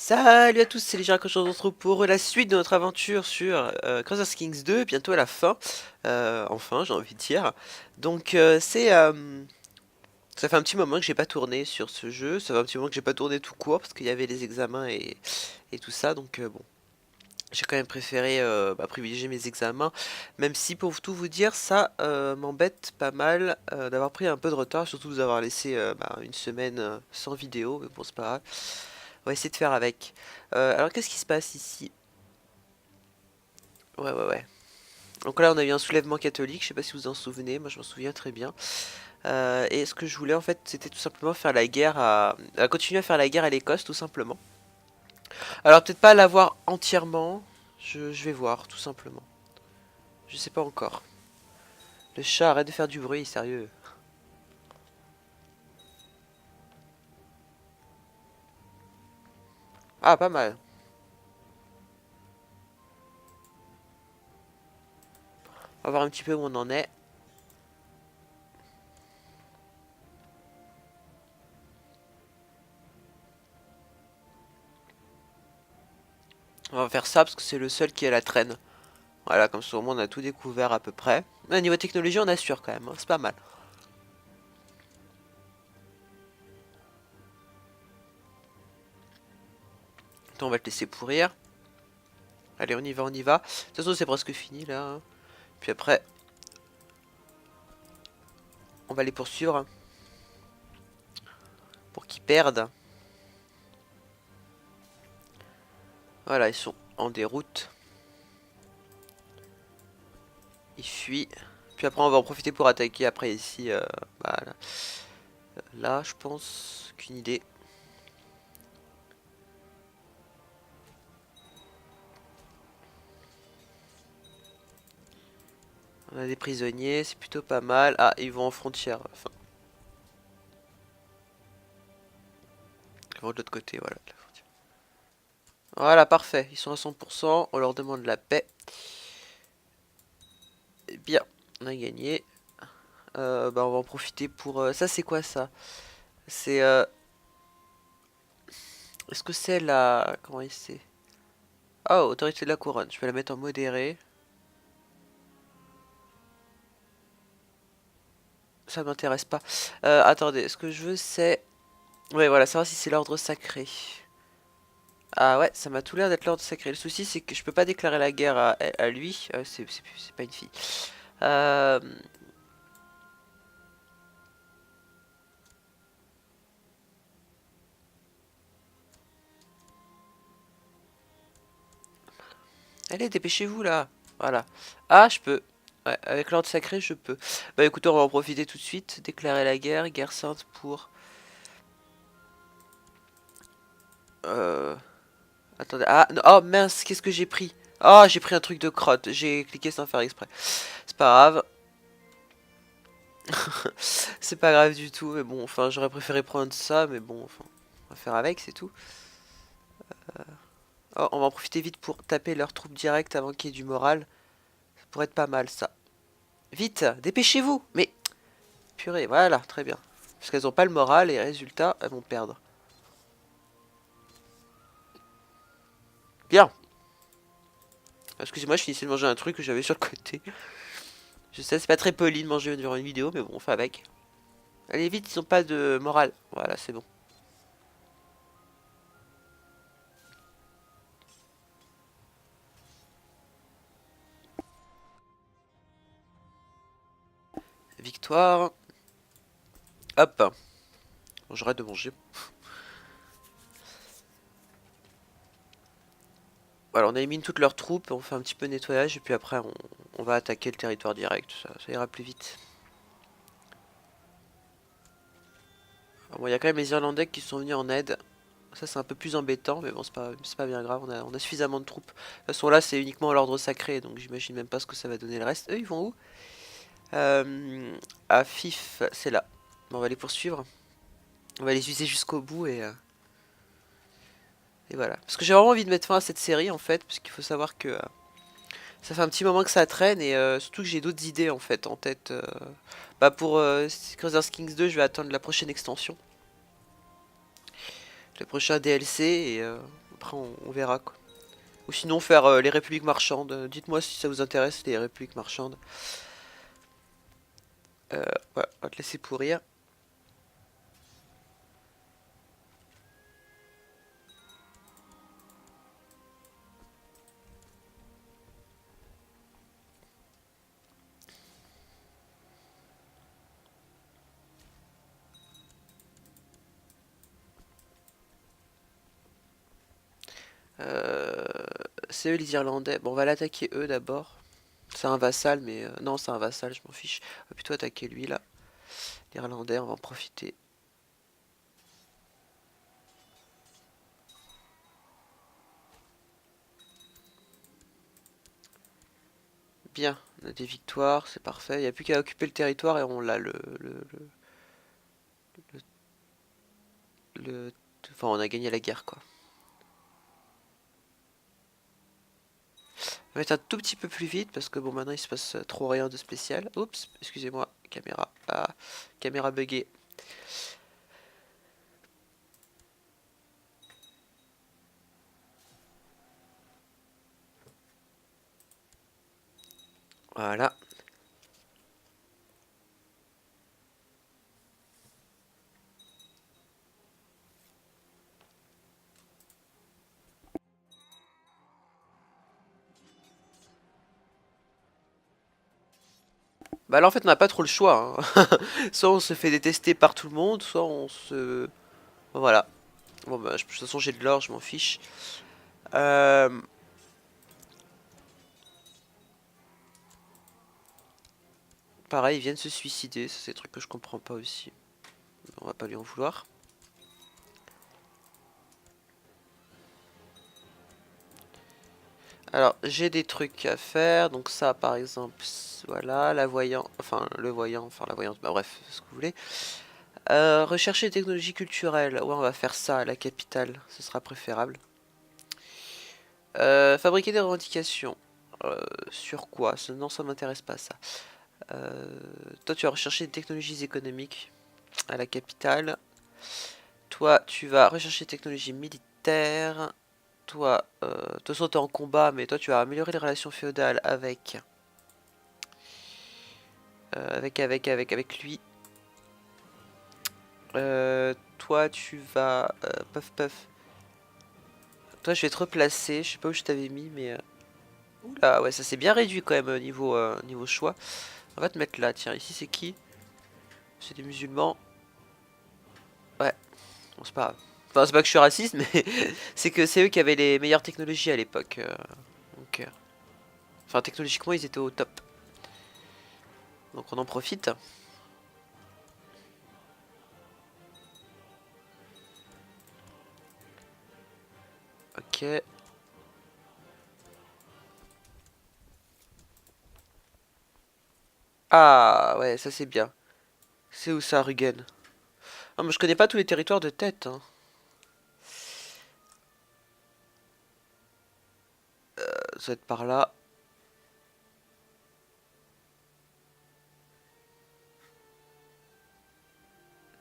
Salut à tous, c'est Léger, quand on se retrouve pour la suite de notre aventure sur Crusader Kings 2, bientôt à la fin, enfin j'ai envie de dire. Donc ça fait un petit moment que j'ai pas tourné sur ce jeu, ça fait un petit moment que j'ai pas tourné tout court parce qu'il y avait les examens et tout ça, donc bon, j'ai quand même préféré privilégier mes examens, même si pour tout vous dire, ça m'embête pas mal d'avoir pris un peu de retard, surtout de vous avoir laissé une semaine sans vidéo, mais bon c'est pas grave. On va essayer de faire avec. Alors qu'est-ce qui se passe ici? Ouais. Donc là on a eu un soulèvement catholique, je sais pas si vous en souvenez, moi je m'en souviens très bien. Et ce que je voulais en fait c'était tout simplement faire la guerre à continuer à faire la guerre à l'Écosse tout simplement. Alors peut-être pas l'avoir entièrement, je vais voir tout simplement. Je sais pas encore. Le chat arrête de faire du bruit, sérieux. Ah pas mal. On va voir un petit peu où on en est. On va faire ça parce que c'est le seul qui a la traîne. Voilà, comme ça au moins on a tout découvert à peu près. Mais niveau technologie on assure quand même, hein, c'est pas mal. Attends, on va te laisser pourrir. Allez, on y va, on y va. De toute façon, c'est presque fini là, hein. Puis après, on va les poursuivre hein, pour qu'ils perdent. Voilà, ils sont en déroute. Ils fuient. Puis après, on va en profiter pour attaquer après ici. Là, là, je pense qu'une idée. On a des prisonniers, c'est plutôt pas mal. Ah, ils vont en frontière. Enfin, ils vont de l'autre côté, voilà. De la frontière. Voilà, parfait. Ils sont à 100%. On leur demande la paix. Eh bien, on a gagné. On va en profiter pour... ça, c'est quoi ça? C'est... Est-ce que c'est la... Comment c'est? Oh, autorité de la couronne. Je vais la mettre en modéré. Ça m'intéresse pas. Attendez, ce que je veux c'est... Ouais, voilà, savoir si c'est l'ordre sacré. Ah ouais, ça m'a tout l'air d'être l'ordre sacré. Le souci, c'est que je peux pas déclarer la guerre à lui. C'est pas une fille. Euh... Allez, dépêchez-vous là. Voilà. Ah, je peux. Ouais, avec l'ordre sacré, je peux. Bah écoutez, on va en profiter tout de suite. Déclarer la guerre. Guerre sainte pour... Euh... Attendez. Ah, non, oh mince, qu'est-ce que j'ai pris? Oh, j'ai pris un truc de crotte. J'ai cliqué sans faire exprès. C'est pas grave. C'est pas grave du tout, mais bon, enfin, j'aurais préféré prendre ça, mais bon, enfin, on va faire avec, c'est tout. Oh, on va en profiter vite pour taper leurs troupes directes avant qu'il y ait du moral. Ça pourrait être pas mal, ça. Vite, dépêchez-vous! Mais, purée, voilà, très bien. Parce qu'elles ont pas le moral et résultat, elles vont perdre. Bien! Excusez-moi, je finissais de manger un truc que j'avais sur le côté. Je sais, c'est pas très poli de manger durant une vidéo, mais bon, on fait avec. Allez vite, ils ont pas de morale. Voilà, c'est bon. Victoire. Hop. Bon, j'arrête de manger. Voilà, on a élimine toutes leurs troupes, on fait un petit peu de nettoyage et puis après on va attaquer le territoire direct, ça ira plus vite. Alors bon, il y a quand même les Irlandais qui sont venus en aide. Ça c'est un peu plus embêtant, mais bon c'est pas bien grave, on a suffisamment de troupes. De toute façon là c'est uniquement l'ordre sacré, donc j'imagine même pas ce que ça va donner le reste. Eux ils vont où? À Fif, c'est là. Bon, on va les poursuivre. On va les user jusqu'au bout et voilà. Parce que j'ai vraiment envie de mettre fin à cette série en fait, parce qu'il faut savoir que ça fait un petit moment que ça traîne et surtout que j'ai d'autres idées en fait en tête. Pour Crusader Kings 2, je vais attendre la prochaine extension, le prochain DLC et après on verra quoi. Ou sinon faire les républiques marchandes. Dites-moi si ça vous intéresse les républiques marchandes. Ouais, on va te laisser pourrir. Euh, c'est eux les Irlandais. Bon, on va l'attaquer eux d'abord. C'est un vassal, mais non, c'est un vassal, je m'en fiche. On va plutôt attaquer lui là. L'Irlandais, on va en profiter. Bien, on a des victoires, c'est parfait. Il n'y a plus qu'à occuper le territoire et on l'a le- Enfin, on a gagné la guerre quoi. On va être un tout petit peu plus vite parce que bon, maintenant il se passe trop rien de spécial. Oups, excusez-moi, caméra. Ah, caméra buggée. Voilà. Bah là en fait on n'a pas trop le choix, hein. Soit on se fait détester par tout le monde, soit on se... Voilà. Bon bah de toute façon j'ai de l'or, je m'en fiche. Euh, Pareil, ils viennent se suicider, ça c'est des trucs que je comprends pas aussi. On va pas lui en vouloir. Alors j'ai des trucs à faire, donc ça par exemple, voilà, la voyant, enfin le voyant, enfin la voyante, bah bref, ce que vous voulez. Rechercher des technologies culturelles, ouais on va faire ça à la capitale, ce sera préférable. Fabriquer des revendications. Sur quoi? Non, ça m'intéresse pas ça. Toi, tu vas rechercher des technologies économiques à la capitale. Toi, tu vas rechercher des technologies militaires. Toi, de toute façon, t'es en combat, mais toi, tu vas améliorer les relations féodales avec lui. Toi, tu vas... puff, puff. Toi, je vais te replacer. Je sais pas où je t'avais mis, mais... Oula, ouais, ça s'est bien réduit quand même niveau choix. On va te mettre là, tiens, ici c'est qui? C'est des musulmans. Ouais, bon, c'est pas grave. Enfin, c'est pas que je suis raciste, mais c'est que c'est eux qui avaient les meilleures technologies à l'époque. Donc, enfin, technologiquement, ils étaient au top. Donc, on en profite. Ok. Ah, ouais, ça c'est bien. C'est où ça, Rugen? Ah, moi je connais pas tous les territoires de tête, hein. Ça va être par là.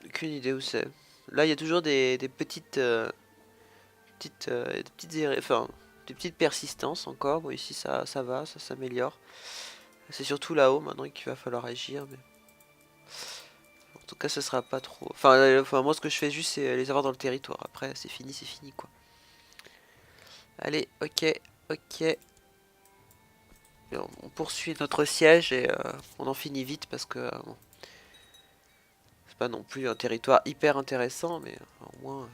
Aucune idée où c'est. Là, il y a toujours des enfin, des petites persistances encore. Bon, ici ça va, ça s'améliore. C'est surtout là-haut maintenant qu'il va falloir agir. Mais... En tout cas, ce sera pas trop. Enfin, moi, ce que je fais juste, c'est les avoir dans le territoire. Après, c'est fini, quoi. Allez, ok, ok. Et on poursuit notre siège et on en finit vite parce que bon, c'est pas non plus un territoire hyper intéressant, mais au moins.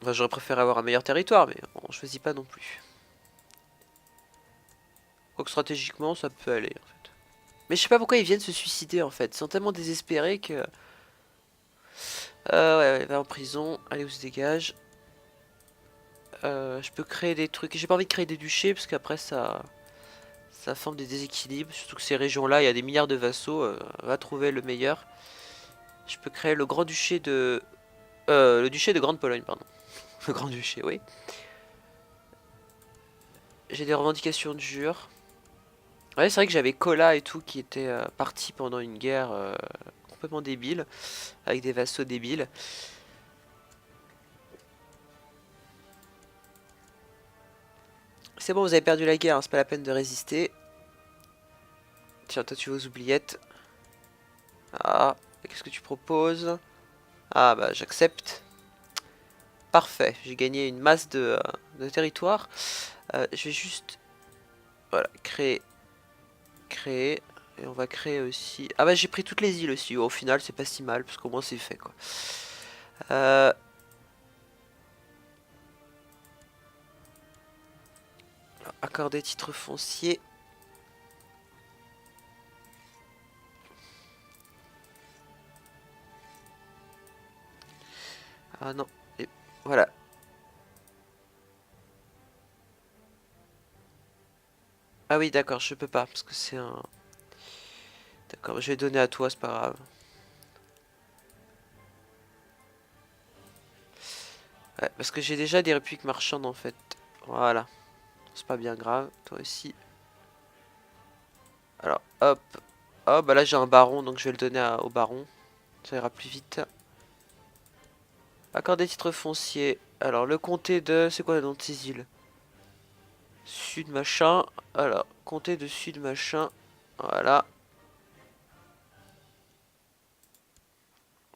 Enfin, j'aurais préféré avoir un meilleur territoire, mais on choisit pas non plus. Quoique stratégiquement, ça peut aller en fait. Mais je sais pas pourquoi ils viennent se suicider en fait. Ils sont tellement désespérés que. Ouais, ouais, va en prison. Allez, on se dégage. Je peux créer des trucs. J'ai pas envie de créer des duchés parce qu'après ça forme des déséquilibres. Surtout que ces régions-là, il y a des milliards de vassaux. Va trouver le meilleur. Je peux créer le grand-duché de... le duché de Grande-Pologne, pardon. Le grand-duché, oui. J'ai des revendications de jure. Ouais, c'est vrai que j'avais Kola et tout qui était parti pendant une guerre complètement débile, avec des vassaux débiles. C'est bon, vous avez perdu la guerre, hein, c'est pas la peine de résister. Tiens, toi tu vas aux oubliettes. Ah, qu'est-ce que tu proposes? Ah bah j'accepte. Parfait, j'ai gagné une masse de territoire. Je vais juste, voilà, créer. Et on va créer aussi... Ah bah j'ai pris toutes les îles aussi, au final c'est pas si mal, parce qu'au moins c'est fait quoi. Euh... Accorder titre foncier. Ah non, et voilà. Ah oui d'accord, je peux pas, parce que c'est un... D'accord, je vais donner à toi, c'est pas grave. Ouais, parce que j'ai déjà des républiques marchandes en fait. Voilà, c'est pas bien grave, toi aussi. Alors, hop. Oh, bah là j'ai un baron, donc je vais le donner au baron. Ça ira plus vite. Accord des titres fonciers. Alors, le comté de... C'est quoi le nom de ces îles? Sud machin. Alors, comté de sud machin. Voilà.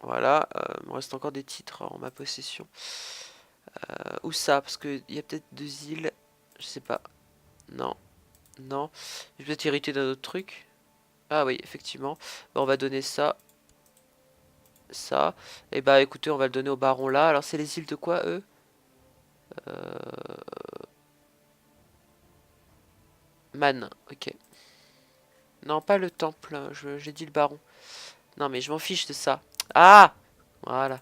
Voilà. Il me reste encore des titres en ma possession. Où ça? Parce qu'il y a peut-être deux îles. Je sais pas. Non. Non. Je vais peut-être hériter d'un autre truc. Ah oui, effectivement. Bah, on va donner ça. Ça. Et bah écoutez, on va le donner au baron là. Alors, c'est les îles de quoi, eux? Man. Ok. Non, pas le temple. J'ai dit le baron. Non, mais je m'en fiche de ça. Ah! Voilà.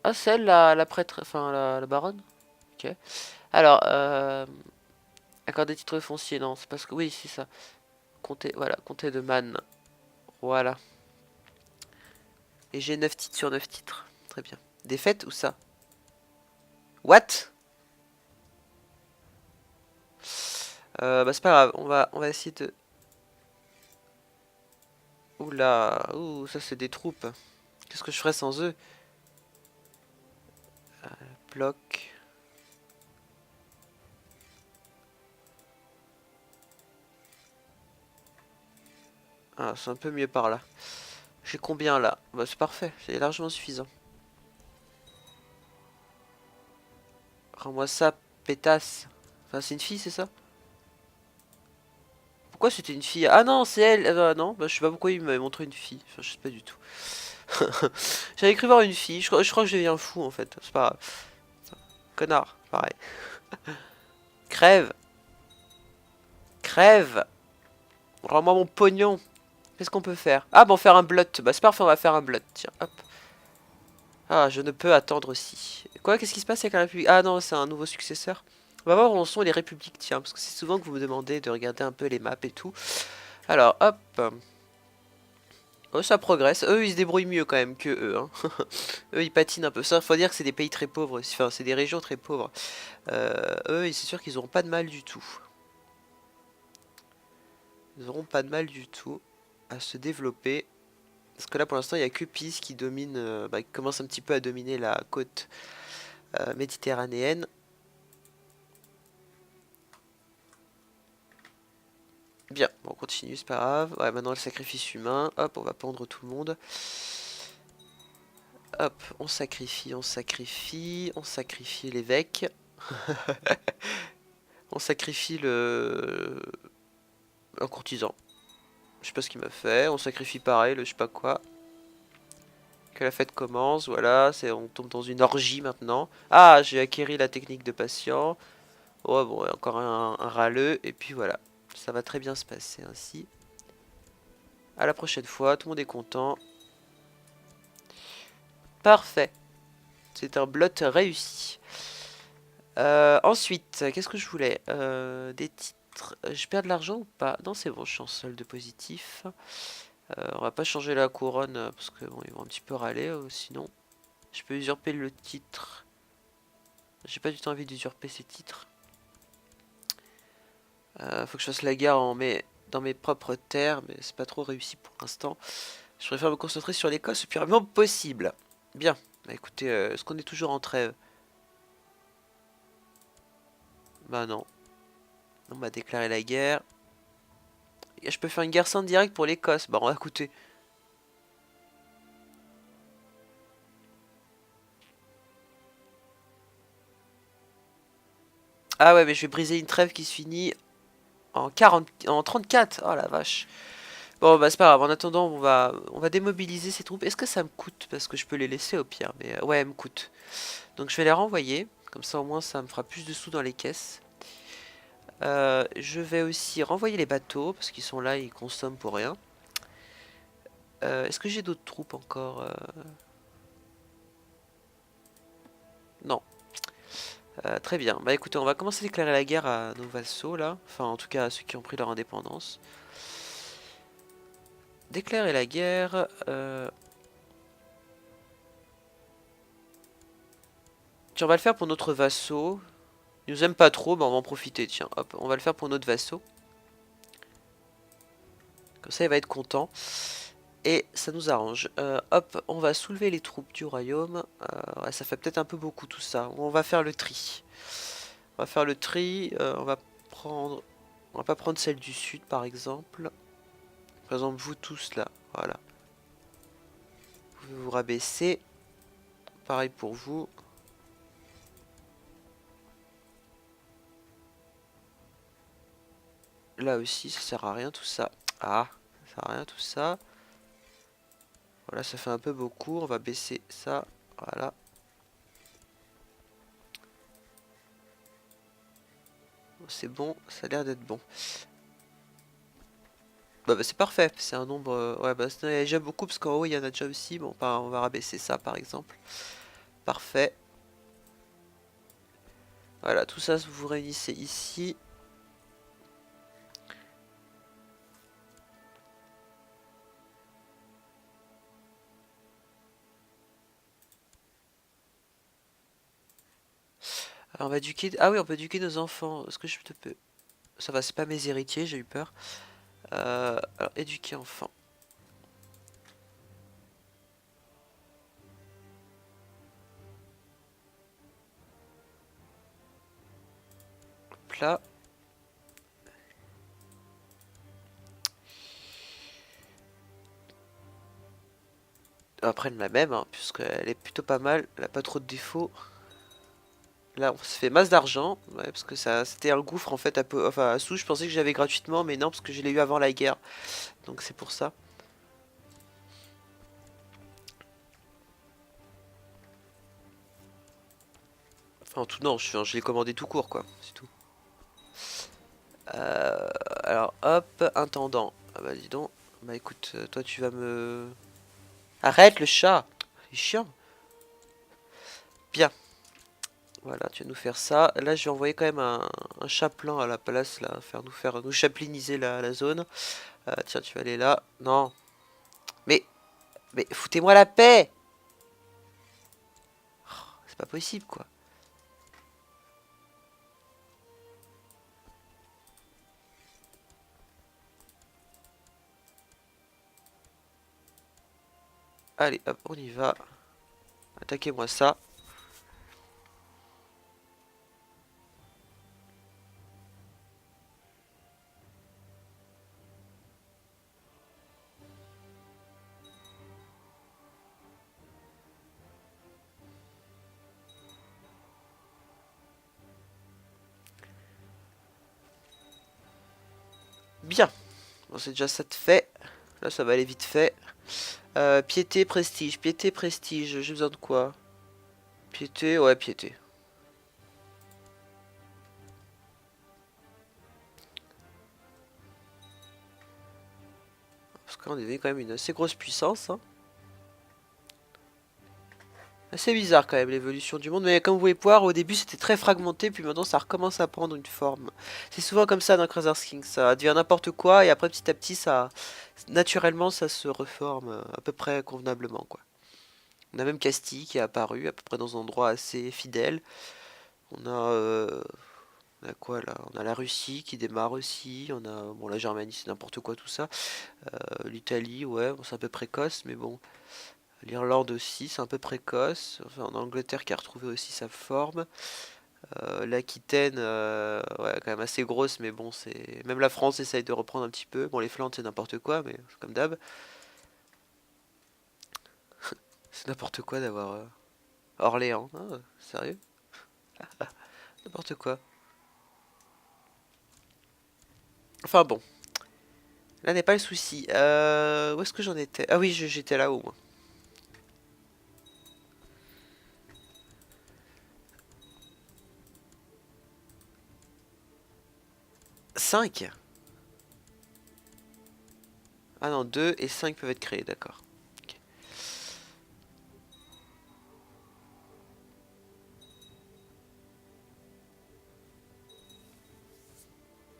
Ah, c'est elle, la prêtre, enfin, la baronne? Ok. Alors, accord des titres fonciers, non, c'est parce que... Oui, c'est ça. Comté, voilà, comté de Man. Voilà. Et j'ai 9 titres sur 9 titres. Très bien. Défaite ou ça? What? Bah c'est pas grave, on va essayer de... Oula, ouh, ça c'est des troupes. Qu'est-ce que je ferais sans eux? Bloc. Ah, c'est un peu mieux par là. J'ai combien là? Bah c'est parfait, c'est largement suffisant. Rends-moi ça, pétasse. Enfin, c'est une fille, c'est ça? Pourquoi c'était une fille? Ah non, c'est elle. Non, bah, je sais pas pourquoi il m'avait montré une fille. Enfin, je sais pas du tout. J'avais cru voir une fille. Je crois que je deviens fou en fait. C'est pas grave. Connard, pareil. Crève. Crève. Rends-moi mon pognon. Qu'est-ce qu'on peut faire? Ah, bon, faire un blot. Bah, c'est parfait, on va faire un blot. Tiens, hop. Ah, je ne peux attendre aussi. Quoi? Qu'est-ce qui se passe avec la République? Ah non, c'est un nouveau successeur. On va voir où en sont les républiques, tiens. Parce que c'est souvent que vous me demandez de regarder un peu les maps et tout. Alors, hop. Oh, ça progresse. Eux, ils se débrouillent mieux quand même que eux. Hein. Eux, ils patinent un peu. Ça, faut dire que c'est des pays très pauvres. Enfin, c'est des régions très pauvres. Eux, c'est sûr qu'ils n'auront pas de mal du tout. Ils n'auront pas de mal du tout à se développer. Parce que là, pour l'instant, il n'y a que Pise qui domine, qui commence un petit peu à dominer la côte méditerranéenne. Bien, bon, on continue, c'est pas grave. Ouais, maintenant le sacrifice humain. Hop, on va pendre tout le monde. Hop, on sacrifie, on sacrifie, on sacrifie l'évêque. On sacrifie un courtisan. Je sais pas ce qu'il m'a fait. On sacrifie pareil, le je sais pas quoi. Que la fête commence, voilà. On tombe dans une orgie maintenant. Ah, j'ai acquéri la technique de patient. Oh bon, encore un râleux. Et puis voilà. Ça va très bien se passer ainsi. À la prochaine fois, tout le monde est content. Parfait. C'est un blot réussi. Ensuite, qu'est-ce que je voulais? Des titres. Je perds de l'argent ou pas? Non, c'est bon, je suis en solde positif. On va pas changer la couronne parce que bon, ils vont un petit peu râler sinon. Je peux usurper le titre. J'ai pas du tout envie d'usurper ces titres. Faut que je fasse la guerre dans mes propres terres, mais c'est pas trop réussi pour l'instant. Je préfère me concentrer sur l'Écosse le plus rapidement possible. Bien. Bah écoutez, est-ce qu'on est toujours en trêve? Bah non. On m'a déclaré la guerre. Et je peux faire une guerre sainte directe pour l'Écosse. Bah on va écouter. Ah ouais, mais je vais briser une trêve qui se finit en 40, en 34. Oh la vache. Bon bah c'est pas grave. En attendant, on va démobiliser ces troupes. Est-ce que ça me coûte? Parce que je peux les laisser au pire. Mais ouais, elles me coûtent. Donc je vais les renvoyer. Comme ça au moins ça me fera plus de sous dans les caisses. Je vais aussi renvoyer les bateaux. Parce qu'ils sont là, ils consomment pour rien. Est-ce que j'ai d'autres troupes encore? Non. Très bien. Bah écoutez, on va commencer à déclarer la guerre à nos vassaux là. Enfin, en tout cas à ceux qui ont pris leur indépendance. Déclarer la guerre. Tiens, on va le faire pour notre vassaux. Ils nous aiment pas trop, mais on va en profiter. Tiens, hop, on va le faire pour notre vassaux. Comme ça, il va être content. Et ça nous arrange. Hop, on va soulever les troupes du royaume. Ouais, ça fait peut-être un peu beaucoup tout ça. On va faire le tri. On va faire le tri. On va prendre. On va pas prendre celle du sud, par exemple. Par exemple, vous tous là. Voilà. Vous pouvez vous rabaisser. Pareil pour vous. Là aussi, ça sert à rien tout ça. Ah, ça sert à rien tout ça. Voilà, ça fait un peu beaucoup. On va baisser ça. Voilà. C'est bon, ça a l'air d'être bon. Bah, c'est parfait. C'est un nombre. Ouais, bah il y a déjà beaucoup parce qu'en haut il y en a déjà aussi. Bon, bah, on va rabaisser ça par exemple. Parfait. Voilà, tout ça, vous vous réunissez ici. Alors, on va éduquer. Ah oui, on peut éduquer nos enfants. Est-ce que je te peux. Ça va, c'est pas mes héritiers, j'ai eu peur. Alors, éduquer enfants. Hop là. Après, la même, hein, puisqu'elle est plutôt pas mal. Elle a pas trop de défauts. Là, on se fait masse d'argent. Ouais, parce que ça, c'était un gouffre en fait. Enfin, à sous, je pensais que j'avais gratuitement, mais non, parce que je l'ai eu avant la guerre. Donc, c'est pour ça. Enfin, tout, non, je l'ai commandé tout court, quoi. C'est tout. Alors, hop, intendant. Ah bah, dis donc. Bah, écoute, toi, tu vas me. Arrête le chat! C'est chiant. Bien. Voilà, tu vas nous faire ça. Là, je vais envoyer quand même un chaplain à la place, là, faire nous chapliniser la zone. Tiens, tu vas aller là. Non. Mais, mais foutez-moi la paix! C'est pas possible, quoi. Allez, hop, on y va. Attaquez-moi ça. Bien. Bon, c'est déjà ça de fait. Là, ça va aller vite fait. Piété, prestige. Piété, prestige. J'ai besoin de quoi? Piété, ouais, piété. Parce qu'on est quand même une assez grosse puissance, hein. Assez bizarre quand même l'évolution du monde, mais comme vous pouvez voir, au début c'était très fragmenté, puis maintenant ça recommence à prendre une forme. C'est souvent comme ça dans Crusader Kings, ça devient n'importe quoi, et après petit à petit, naturellement ça se reforme à peu près convenablement, quoi. On a même Castille qui est apparu, à peu près dans un endroit assez fidèle. On a On a quoi là? On a la Russie qui démarre aussi. On a bon la Germanie c'est n'importe quoi tout ça. L'Italie ouais bon, c'est un peu précoce mais bon. L'Irlande aussi c'est un peu précoce. Enfin en Angleterre qui a retrouvé aussi sa forme. L'Aquitaine ouais quand même assez grosse mais bon c'est même la France essaye de reprendre un petit peu. Bon les Flandres c'est n'importe quoi mais c'est comme d'hab. C'est n'importe quoi d'avoir Orléans. Ah, sérieux? N'importe quoi. Enfin bon. Là n'est pas le souci. Où est-ce que j'en étais? Ah oui, j'étais là-haut, moi. 5. Ah non, 2 et 5 peuvent être créés, d'accord. Ok.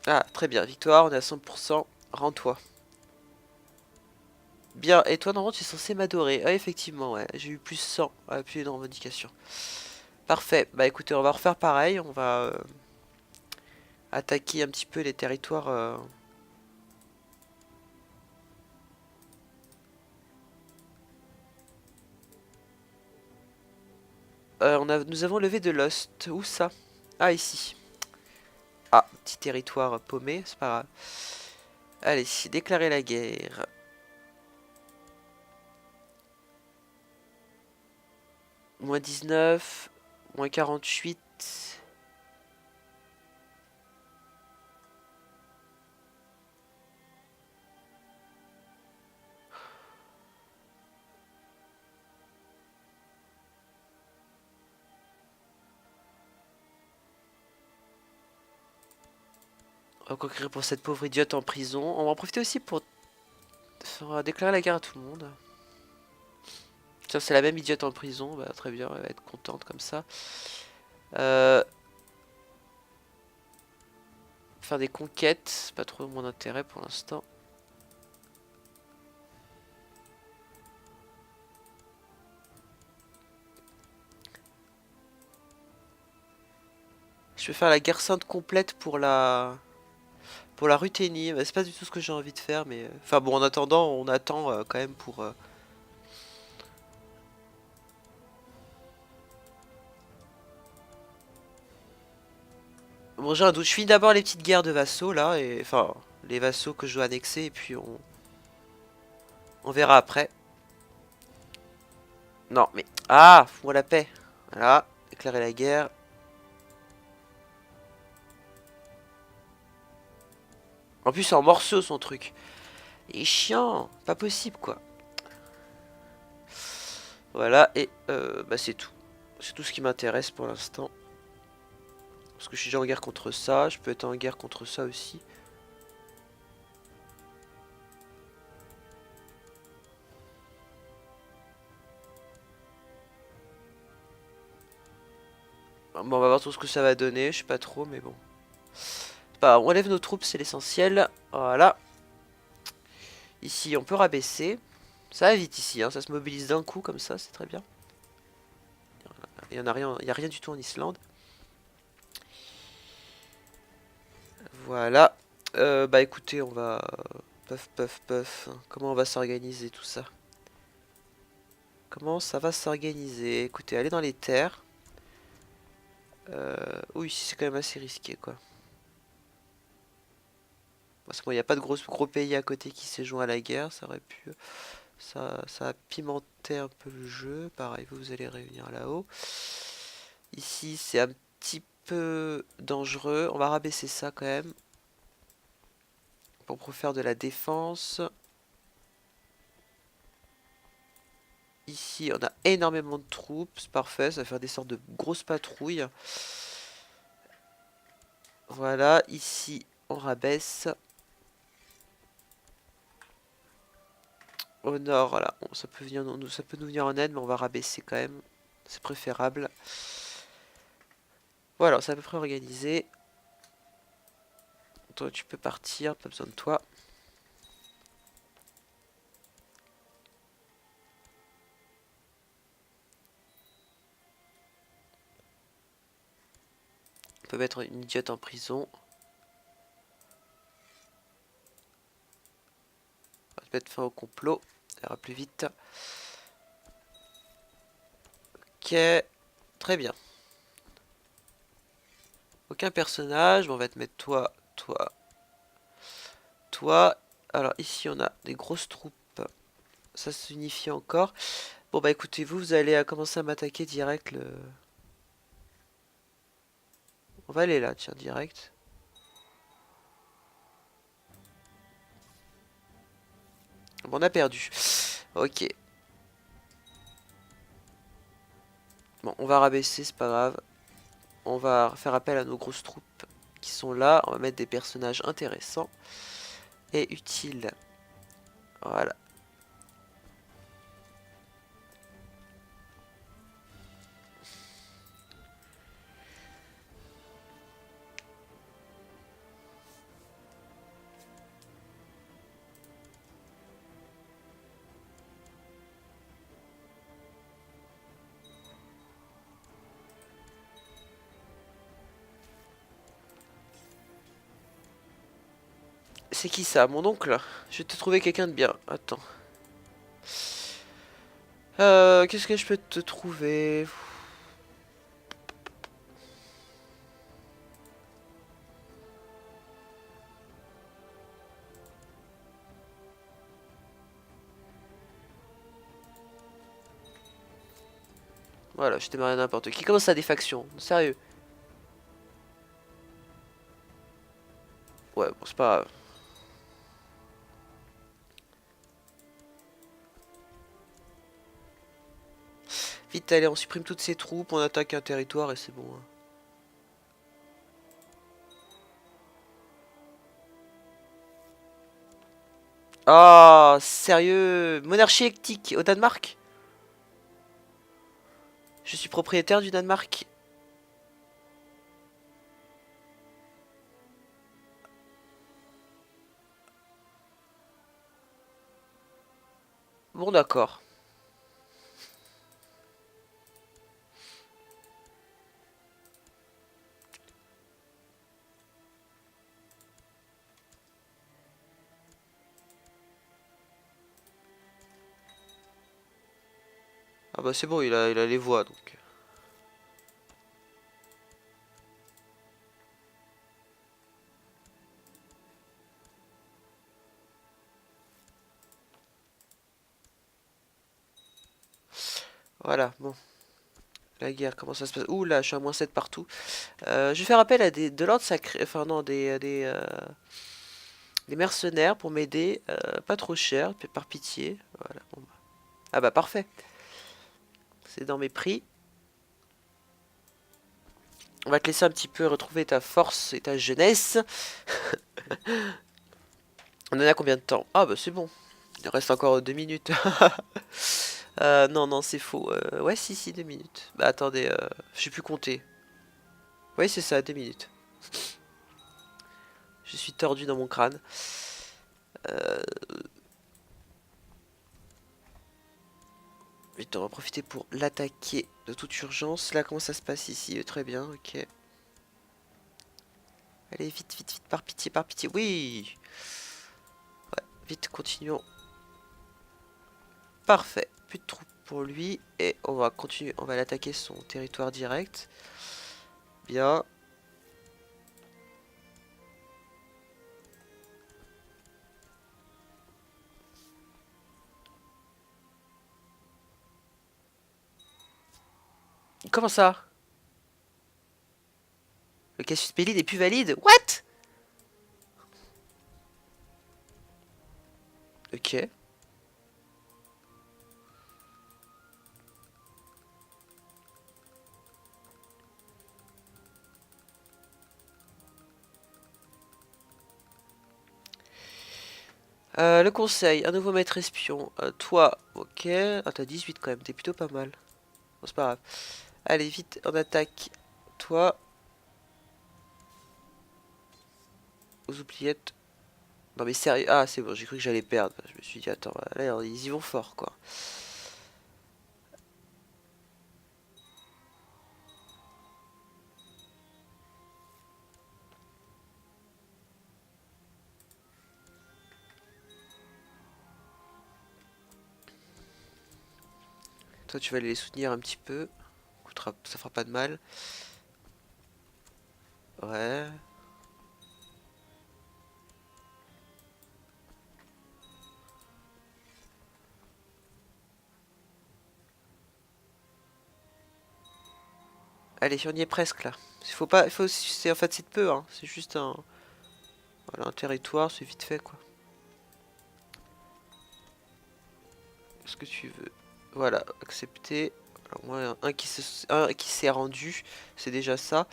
Ah, très bien. Victoire, on est à 100%. Rends-toi. Bien, et toi, normalement, tu es censé m'adorer. Ah, effectivement, ouais. J'ai eu plus 100 à appuyer dans revendication. Parfait. Bah écoutez, on va refaire pareil. On va attaquer un petit peu les territoires. Nous avons levé de l'Ost. Où ça? Ah, ici. Ah, petit territoire paumé, c'est pas grave. Allez, déclarer la guerre. Moins 19, moins 48. On va conquérir pour cette pauvre idiote en prison. On va en profiter aussi pour déclarer la guerre à tout le monde. Tiens, c'est la même idiote en prison. Bah, très bien, elle va être contente comme ça. Euh, Faire des conquêtes, c'est pas trop mon intérêt pour l'instant. Je vais faire la guerre sainte complète pour la Ruthénie. Bah, c'est pas du tout ce que j'ai envie de faire, mais enfin bon, en attendant, on attend quand même pour. Bon, j'ai un doute. Je finis d'abord les petites guerres de vassaux là, et enfin les vassaux que je dois annexer, et puis on verra après. Non, mais ah, fous-moi la paix. Voilà, déclarer la guerre. En plus, c'est en morceaux son truc. Il est chiant, pas possible quoi. Voilà, et bah c'est tout. C'est tout ce qui m'intéresse pour l'instant. Parce que je suis déjà en guerre contre ça, je peux être en guerre contre ça aussi. Bon, on va voir tout ce que ça va donner, je sais pas trop, mais bon. Bah, on relève nos troupes, c'est l'essentiel. Voilà. Ici, on peut rabaisser. Ça va vite ici, hein, ça se mobilise d'un coup comme ça, c'est très bien. Il y en a rien, il y a rien du tout en Islande. Voilà. Bah écoutez, on va... Puff, puff, puff. Comment on va s'organiser tout ça? Comment ça va s'organiser? Écoutez, aller dans les terres. Oui, c'est quand même assez risqué, quoi. Parce qu'il n'y a pas de gros pays à côté qui s'est joint à la guerre, ça aurait pu... Ça a pimenté un peu le jeu. Pareil, vous allez réunir là-haut. Ici, c'est un petit peu dangereux. On va rabaisser ça quand même. Pour faire de la défense. Ici, on a énormément de troupes. C'est parfait, ça va faire des sortes de grosses patrouilles. Voilà, ici, on rabaisse. Au nord, voilà, bon, ça peut ça peut nous venir en aide, mais on va rabaisser quand même. C'est préférable. Voilà, c'est à peu près organisé. Toi, tu peux partir, pas besoin de toi. On peut mettre une idiote en prison. On va mettre fin au complot. Ça ira plus vite. Ok. Très bien. Aucun personnage. On va te mettre toi, toi, toi. Alors ici on a des grosses troupes. Ça s'unifie encore. Bon bah écoutez, vous allez commencer à m'attaquer direct. On va aller là, tiens, direct. Bon, on a perdu. Ok. Bon, on va rabaisser, c'est pas grave. On va faire appel à nos grosses troupes qui sont là. On va mettre des personnages intéressants et utiles. Voilà. C'est qui ça? Mon oncle? Je vais te trouver quelqu'un de bien. Attends. Qu'est-ce que je peux te trouver? Voilà, je t'ai marié à n'importe qui. Comment ça, des factions? Sérieux? Ouais, bon, c'est pas grave. Vite, allez, on supprime toutes ces troupes, on attaque un territoire et c'est bon. Hein. Ah, sérieux? Monarchie électique au Danemark? Je suis propriétaire du Danemark. Bon, d'accord. Ah bah c'est bon, il a les voix donc. Voilà, bon. La guerre, comment ça se passe? Ouh là, je suis à -7 partout. Je vais faire appel à de l'ordre sacré. Enfin non, des mercenaires pour m'aider. Pas trop cher, par pitié. Voilà. Bon, bah. Ah bah parfait. C'est dans mes prix. On va te laisser un petit peu retrouver ta force et ta jeunesse. On en a combien de temps? Ah bah c'est bon. Il reste encore 2 minutes. Non, non, c'est faux. Ouais, si, 2 minutes. Bah attendez, je sais plus compter. Oui, c'est ça, 2 minutes. Je suis tordu dans mon crâne. Euh... Vite, on va profiter pour l'attaquer de toute urgence. Là, comment ça se passe ici? Très bien, ok. Allez, vite, vite, vite, par pitié, par pitié. Oui! Ouais, vite, continuons. Parfait. Plus de troupes pour lui. Et on va continuer, on va l'attaquer son territoire direct. Bien. Comment ça? Le casus belli n'est plus valide? What? Ok. Le conseil, un nouveau maître espion. Toi, ok. Ah, t'as 18 quand même, t'es plutôt pas mal. Bon, c'est pas grave. Allez, vite, on attaque. Toi, aux oubliettes. Non mais sérieux. Ah, c'est bon, j'ai cru que j'allais perdre. Je me suis dit, attends, là, ils y vont fort, quoi. Toi, tu vas aller les soutenir un petit peu. Ça fera pas de mal. Ouais. Allez, on y est presque là. Il faut pas, c'est en fait c'est de peu, hein. C'est juste voilà, un territoire, c'est vite fait quoi. Ce que tu veux. Voilà, accepter. Alors moi, un qui s'est rendu, c'est déjà ça.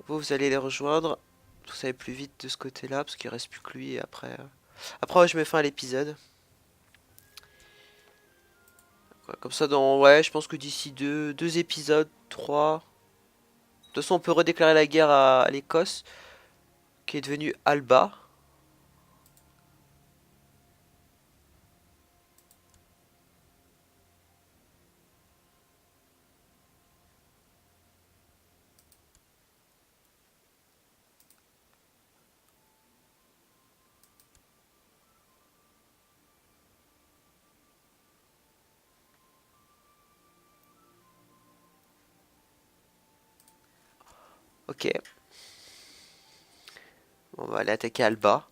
Vous allez les rejoindre. Vous allez plus vite de ce côté-là, parce qu'il reste plus que lui, et après... Après, ouais, je mets fin à l'épisode. Ouais, comme ça, ouais, je pense que d'ici deux épisodes, trois... De toute façon, on peut redéclarer la guerre à l'Écosse, qui est devenue Alba. Ok. Bon, on va aller attaquer Alba.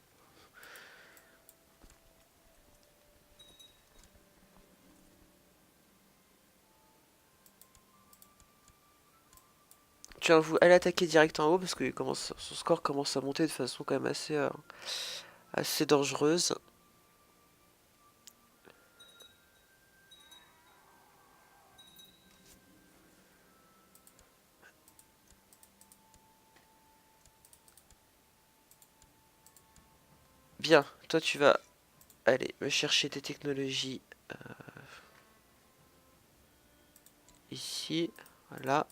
Tiens, vous allez attaquer direct en haut, parce que son score commence à monter de façon quand même assez dangereuse. Bien, toi tu vas aller me chercher tes technologies ici, voilà.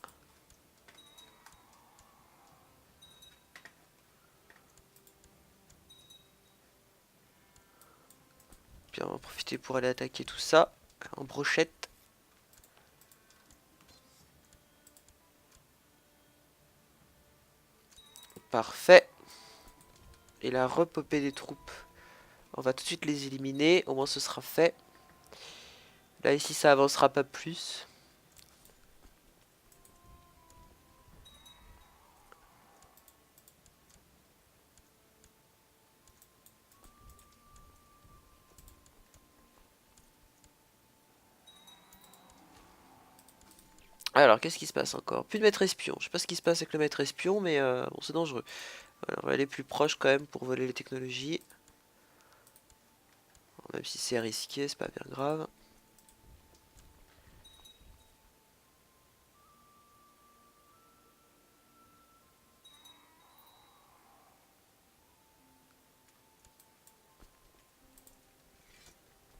Puis on va en profiter pour aller attaquer tout ça en brochette. Parfait. Il a repopé des troupes. On va tout de suite les éliminer, au moins ce sera fait. Là ici ça avancera pas plus. Alors qu'est-ce qui se passe encore? Plus de maître espion. Je sais pas ce qui se passe avec le maître espion, mais bon, c'est dangereux. Voilà, on va aller plus proche quand même pour voler les technologies. Même si c'est risqué, c'est pas bien grave.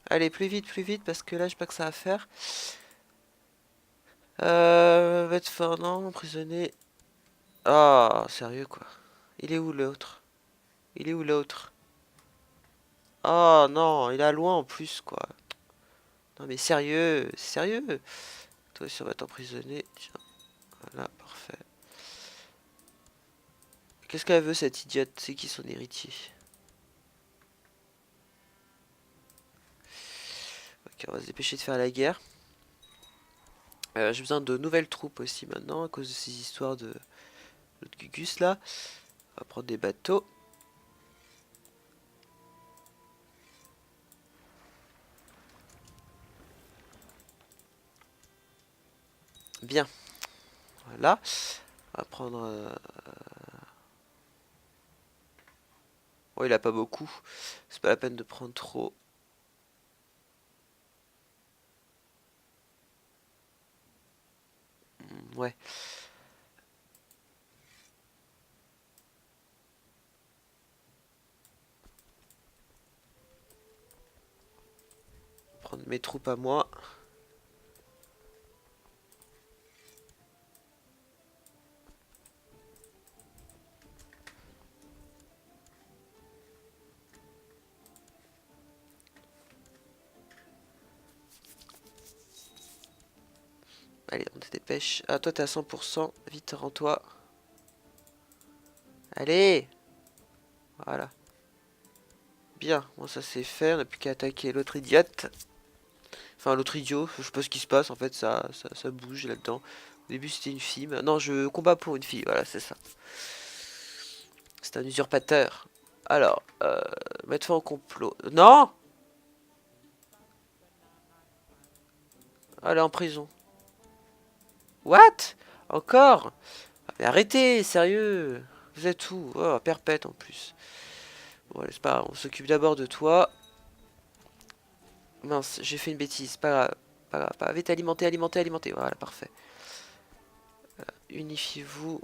Allez, plus vite, parce que là, j'ai pas que ça à faire. Mettre fin, non, emprisonné. Ah, sérieux, quoi. Il est où l'autre? Il est où l'autre? Oh non, il est à loin en plus, quoi. Non mais sérieux. Toi aussi on va t'emprisonner. Tiens, voilà, parfait. Qu'est-ce qu'elle veut cette idiote? C'est qui son héritier? Ok, on va se dépêcher de faire la guerre. J'ai besoin de nouvelles troupes aussi maintenant à cause de ces histoires de l'autre Gugus là. On va prendre des bateaux. Bien. Voilà. On va prendre... Oh, il a pas beaucoup. C'est pas la peine de prendre trop. Ouais. Prendre mes troupes à moi. Allez, on te dépêche. Ah, toi t'es à 100%. Vite, rends-toi. Allez! Voilà. Bien, bon ça c'est fait, on n'a plus qu'à attaquer l'autre idiote. Enfin, l'autre idiot, je sais pas ce qui se passe, en fait, ça bouge là-dedans. Au début, c'était une fille. Non, je combats pour une fille, voilà, c'est ça. C'est un usurpateur. Alors, mettre fin au complot. Non! Elle est en prison. What? Encore? Mais arrêtez, sérieux! Vous êtes où? Oh, perpète en plus. Bon, allez, c'est pas grave, on s'occupe d'abord de toi. Mince, j'ai fait une bêtise, pas grave. Pas grave, pas grave. Vite, alimenter, alimenter, alimenter. Voilà, parfait. Unifiez-vous.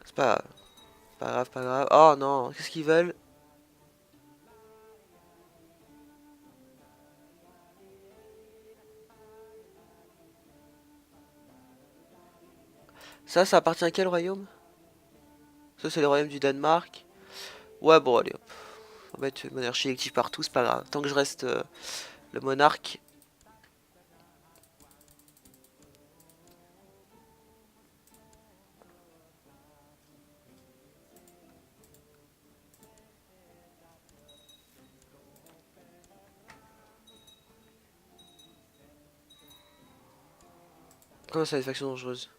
C'est pas, pas grave, pas grave. Oh non, qu'est-ce qu'ils veulent? Ça appartient à quel royaume? Ça, c'est le royaume du Danemark. Ouais, bon, allez, hop. On va mettre une monarchie élective partout, c'est pas grave. Tant que je reste le monarque. Comment ça, les factions dangereuses?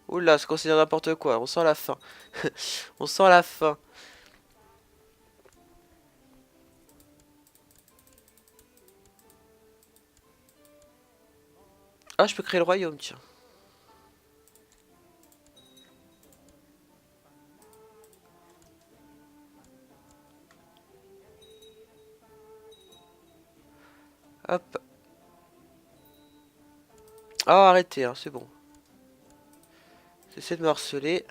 Oula, c'est considéré n'importe quoi. On sent la fin. On sent la fin. Ah, je peux créer le royaume, tiens. Hop. Ah, arrêtez, hein, c'est bon. J'essaie de me harceler.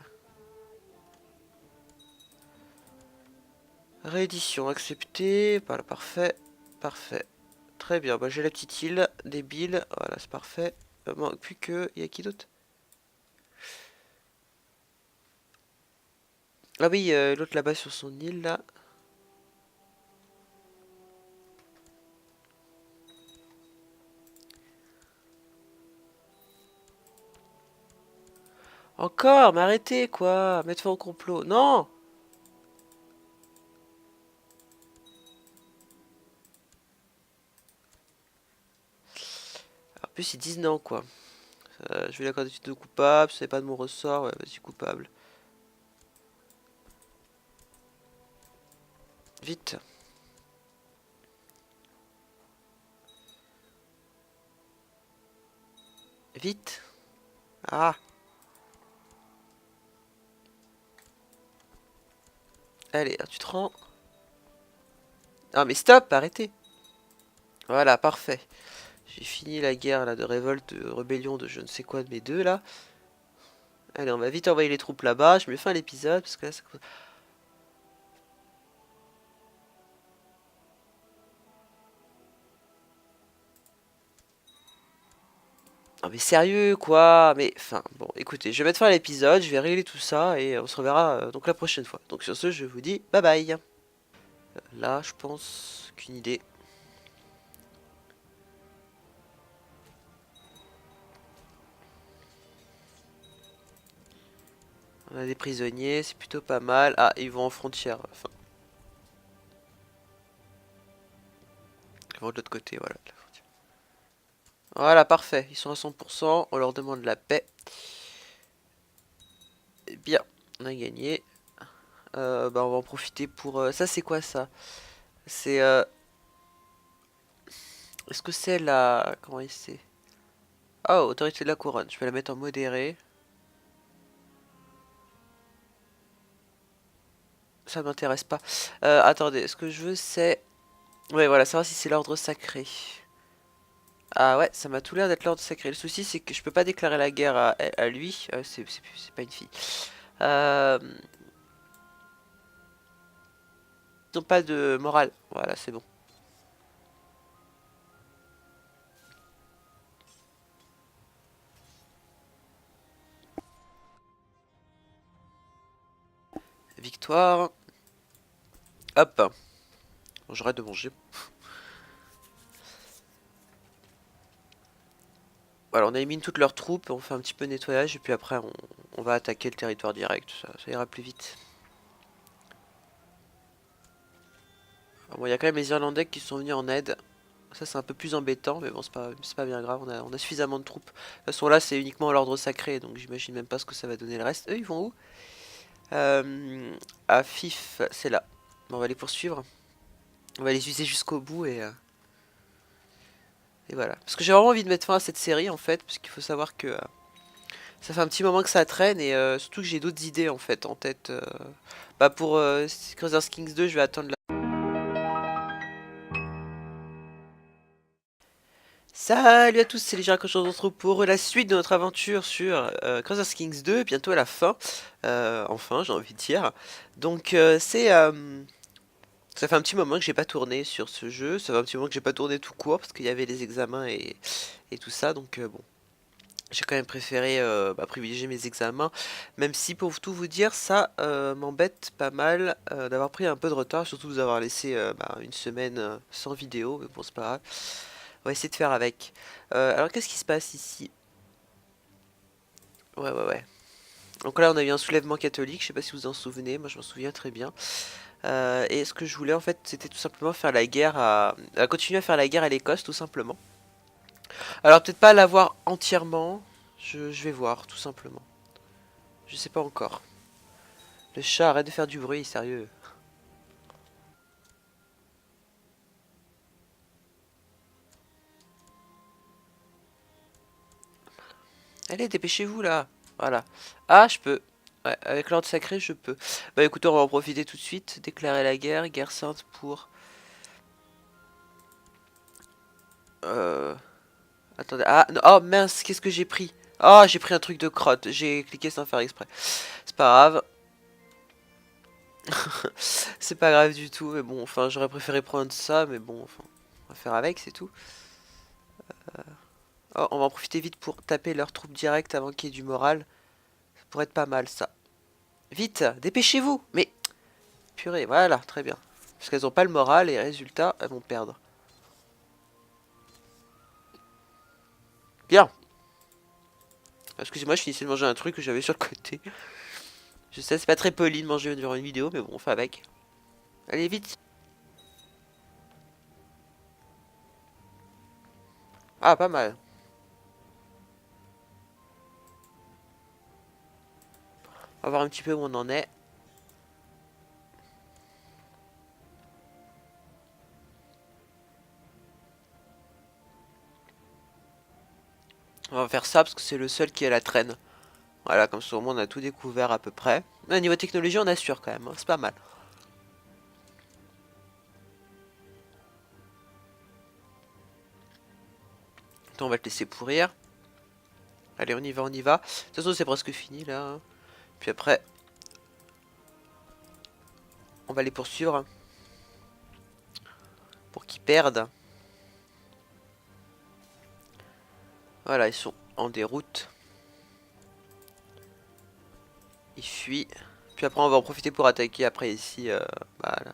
Réédition, accepté. Voilà, parfait. Parfait. Très bien, bah, j'ai la petite île débile. Voilà, c'est parfait. Manque plus que... Il y a qui d'autre? Ah oui, l'autre là-bas sur son île, là. Encore, mais arrêtez, quoi. Mettre fin au complot. Non! En plus, ils disent non, quoi. Je vais l'accorder de coupable, c'est pas de mon ressort. Ouais, vas-y, coupable. Vite. Vite. Ah. Allez, tu te rends. Ah, mais stop, arrêtez. Voilà, parfait. J'ai fini la guerre là de révolte, de rébellion de je ne sais quoi de mes deux là. Allez, on va vite envoyer les troupes là-bas. Je mets fin à l'épisode parce que là, ça... Non mais sérieux quoi. Mais enfin bon, écoutez, je vais mettre fin à l'épisode. Je vais régler tout ça et on se reverra donc la prochaine fois. Donc sur ce, je vous dis bye bye. Là, je pense qu'une idée. On a des prisonniers, c'est plutôt pas mal. Ah, ils vont en frontière. Enfin, ils vont de l'autre côté, voilà. De la frontière. Voilà, parfait. Ils sont à 100%. On leur demande la paix. Eh bien, on a gagné. Bah, on va en profiter pour... Ça, c'est quoi ça? C'est... Est-ce que c'est la... Comment c'est? Ah, autorité de la couronne. Je vais la mettre en modéré. Ça m'intéresse pas. Attendez, ce que je veux, c'est... Ouais, voilà, savoir si c'est l'ordre sacré. Ah ouais, ça m'a tout l'air d'être l'ordre sacré. Le souci, c'est que je peux pas déclarer la guerre à lui. C'est pas une fille. Euh... Ils n'ont pas de morale. Voilà, c'est bon. Victoire. Hop. Bon, j'arrête de manger. Voilà, on élimine toutes leurs troupes, on fait un petit peu de nettoyage et puis après on va attaquer le territoire direct, ça ira plus vite. Alors bon, il y a quand même les Irlandais qui sont venus en aide. Ça c'est un peu plus embêtant, mais bon c'est pas bien grave, on a suffisamment de troupes. De toute façon là c'est uniquement l'ordre sacré, donc j'imagine même pas ce que ça va donner le reste. Eux ils vont où? À Fif, c'est là. Bon, on va les poursuivre. On va les user jusqu'au bout et voilà. Parce que j'ai vraiment envie de mettre fin à cette série en fait, parce qu'il faut savoir que ça fait un petit moment que ça traîne et surtout que j'ai d'autres idées en fait en tête. Bah pour Crusader Kings 2, je vais attendre la... Salut à tous, c'est les Giracochons d'entre pour la suite de notre aventure sur Crusader Kings 2, bientôt à la fin. Enfin, j'ai envie de dire. Donc ça fait un petit moment que j'ai pas tourné sur ce jeu, ça fait un petit moment que j'ai pas tourné tout court parce qu'il y avait les examens et tout ça, donc bon. J'ai quand même préféré privilégier mes examens, même si pour tout vous dire, ça m'embête pas mal d'avoir pris un peu de retard, surtout de vous avoir laissé une semaine sans vidéo, mais bon c'est pas grave, on va essayer de faire avec. Alors qu'est-ce qui se passe ici? Ouais. Donc là on a eu un soulèvement catholique, je sais pas si vous vous en souvenez, moi je m'en souviens très bien. Et ce que je voulais en fait c'était tout simplement faire la guerre à continuer à faire la guerre à l'Écosse tout simplement. Alors peut-être pas l'avoir entièrement, je vais voir tout simplement. Je sais pas encore. Le chat, arrête de faire du bruit, sérieux. Allez, dépêchez-vous là. Voilà. Ah, je peux. Ouais, avec l'ordre sacré, je peux. Bah écoutez, on va en profiter tout de suite. Déclarer la guerre. Guerre sainte pour... Euh... Attendez. Ah, non. Oh mince, qu'est-ce que j'ai pris? Oh, j'ai pris un truc de crotte. J'ai cliqué sans faire exprès. C'est pas grave. C'est pas grave du tout. Mais bon, enfin, j'aurais préféré prendre ça. Mais bon, enfin, on va faire avec, c'est tout. Oh, on va en profiter vite pour taper leurs troupes directes avant qu'il y ait du moral. Ça pourrait être pas mal, ça. Vite, dépêchez-vous. Mais, purée, voilà, très bien. Parce qu'elles ont pas le moral et résultat, elles vont perdre. Bien. Excusez-moi, je finissais de manger un truc que j'avais sur le côté. Je sais, c'est pas très poli de manger durant une vidéo, mais bon, on fait avec. Allez, vite. Ah, pas mal. On va voir un petit peu où on en est. On va faire ça parce que c'est le seul qui a la traîne. Voilà, comme ça au moins on a tout découvert à peu près. Mais niveau technologie, on assure quand même, hein, c'est pas mal. Attends, on va te laisser pourrir. Allez, on y va, on y va. De toute façon, c'est presque fini là, hein. Puis après, on va les poursuivre, hein, pour qu'ils perdent. Voilà, ils sont en déroute. Ils fuient. Puis après, on va en profiter pour attaquer après ici. Voilà.